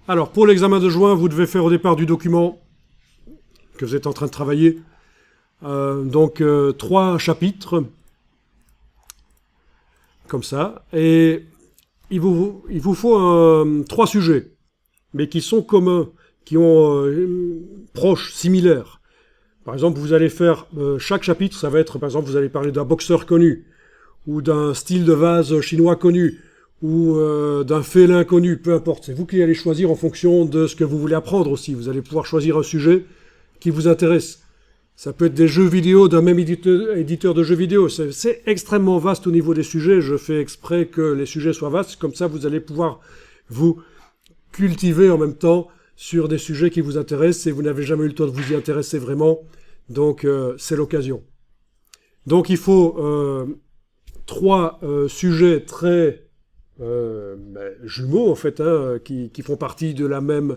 Alors, pour l'examen de juin, vous devez faire au départ du document que vous êtes en train de travailler. Donc, 3 chapitres, comme ça. Et il vous faut 3 sujets, mais qui sont communs, qui ont proches, similaires. Par exemple, vous allez faire, chaque chapitre, ça va être, par exemple, vous allez parler d'un boxeur connu, ou d'un style de vase chinois connu, ou d'un félin connu, peu importe. C'est vous qui allez choisir en fonction de ce que vous voulez apprendre aussi. Vous allez pouvoir choisir un sujet qui vous intéresse. Ça peut être des jeux vidéo d'un même éditeur de jeux vidéo. C'est extrêmement vaste au niveau des sujets. Je fais exprès que les sujets soient vastes. Comme ça, vous allez pouvoir vous cultiver en même temps sur des sujets qui vous intéressent et vous n'avez jamais eu le temps de vous y intéresser vraiment. Donc, c'est l'occasion. Donc, il faut 3 sujets très jumeaux, en fait, hein, qui font partie de la même,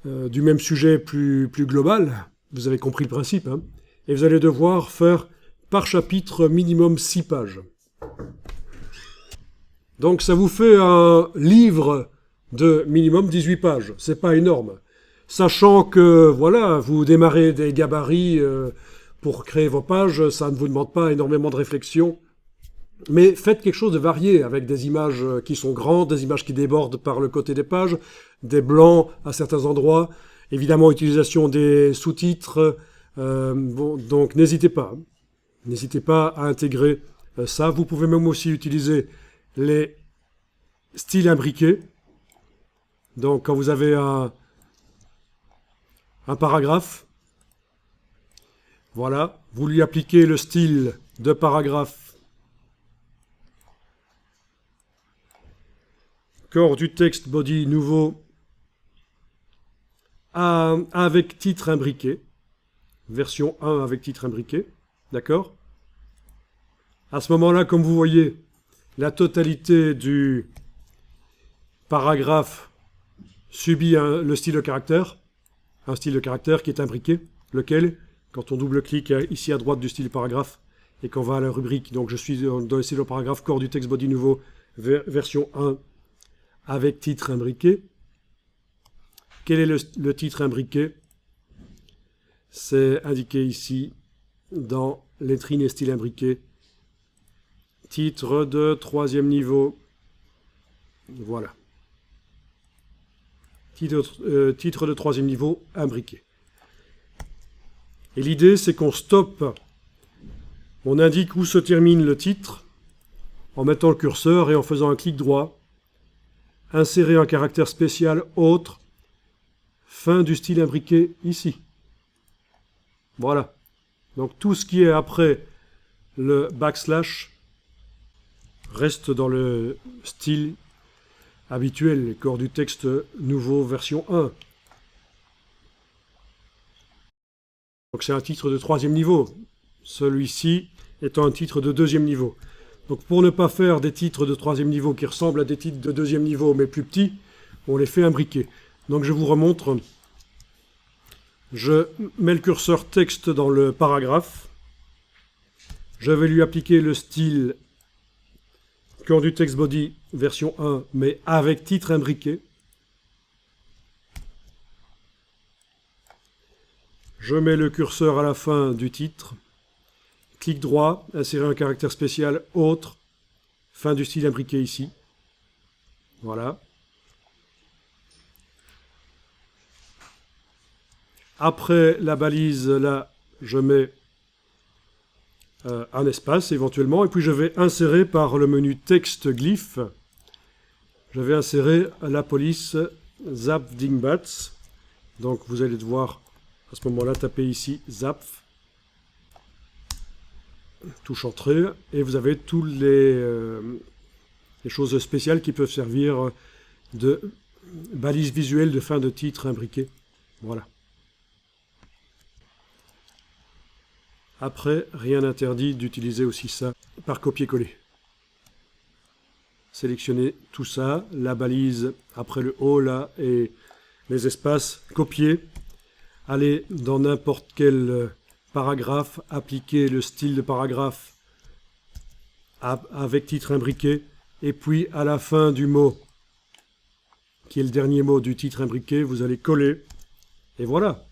du même sujet plus global. Vous avez compris le principe, hein. Et vous allez devoir faire par chapitre minimum 6 pages. Donc ça vous fait un livre de minimum 18 pages. C'est pas énorme. Sachant que, voilà, vous démarrez des gabarits pour créer vos pages, ça ne vous demande pas énormément de réflexion. Mais faites quelque chose de varié, avec des images qui sont grandes, des images qui débordent par le côté des pages, des blancs à certains endroits, évidemment utilisation des sous-titres, bon, donc n'hésitez pas. N'hésitez pas à intégrer ça. Vous pouvez même aussi utiliser les styles imbriqués. Donc quand vous avez un paragraphe, voilà, vous lui appliquez le style de paragraphe corps du texte body nouveau avec titre imbriqué, version 1 avec titre imbriqué, d'accord? À ce moment-là, comme vous voyez, la totalité du paragraphe subit le style de caractère, un style de caractère qui est imbriqué, lequel, quand on double-clique ici à droite du style paragraphe et qu'on va à la rubrique, donc je suis dans le style de paragraphe corps du texte body nouveau, version 1 avec titre imbriqué. Quel est le titre imbriqué? C'est indiqué ici dans lettrine et style imbriqué. Titre de 3e niveau. Voilà. Titre de 3e niveau imbriqué. Et l'idée, c'est qu'on stoppe. On indique où se termine le titre en mettant le curseur et en faisant un clic droit. Insérer un caractère spécial autre. Fin du style imbriqué ici. Voilà. Donc tout ce qui est après le backslash reste dans le style habituel, les corps du texte nouveau version 1. Donc c'est un titre de 3e niveau. Celui-ci étant un titre de 2e niveau. Donc pour ne pas faire des titres de 3e niveau qui ressemblent à des titres de 2e niveau mais plus petits, on les fait imbriquer. Donc je vous remontre. Je mets le curseur texte dans le paragraphe. Je vais lui appliquer le style corps du text body version 1, mais avec titre imbriqué. Je mets le curseur à la fin du titre. Clic droit, insérer un caractère spécial autre. Fin du style imbriqué ici. Voilà. Après la balise, là, je mets un espace éventuellement, et puis je vais insérer par le menu texte glyphe, je vais insérer la police Zap Dingbats. Donc vous allez devoir à ce moment-là taper ici Zap, touche entrée, et vous avez toutes les choses spéciales qui peuvent servir de balise visuelle de fin de titre imbriqué. Voilà. Après, rien n'interdit d'utiliser aussi ça par copier-coller. Sélectionnez tout ça, la balise après le haut là et les espaces, copier. Allez dans n'importe quel paragraphe, appliquez le style de paragraphe avec titre imbriqué. Et puis à la fin du mot qui est le dernier mot du titre imbriqué, vous allez coller, et voilà.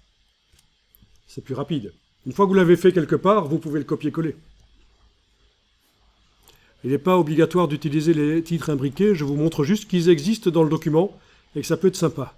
C'est plus rapide. Une fois que vous l'avez fait quelque part, vous pouvez le copier-coller. Il n'est pas obligatoire d'utiliser les titres imbriqués, je vous montre juste qu'ils existent dans le document et que ça peut être sympa.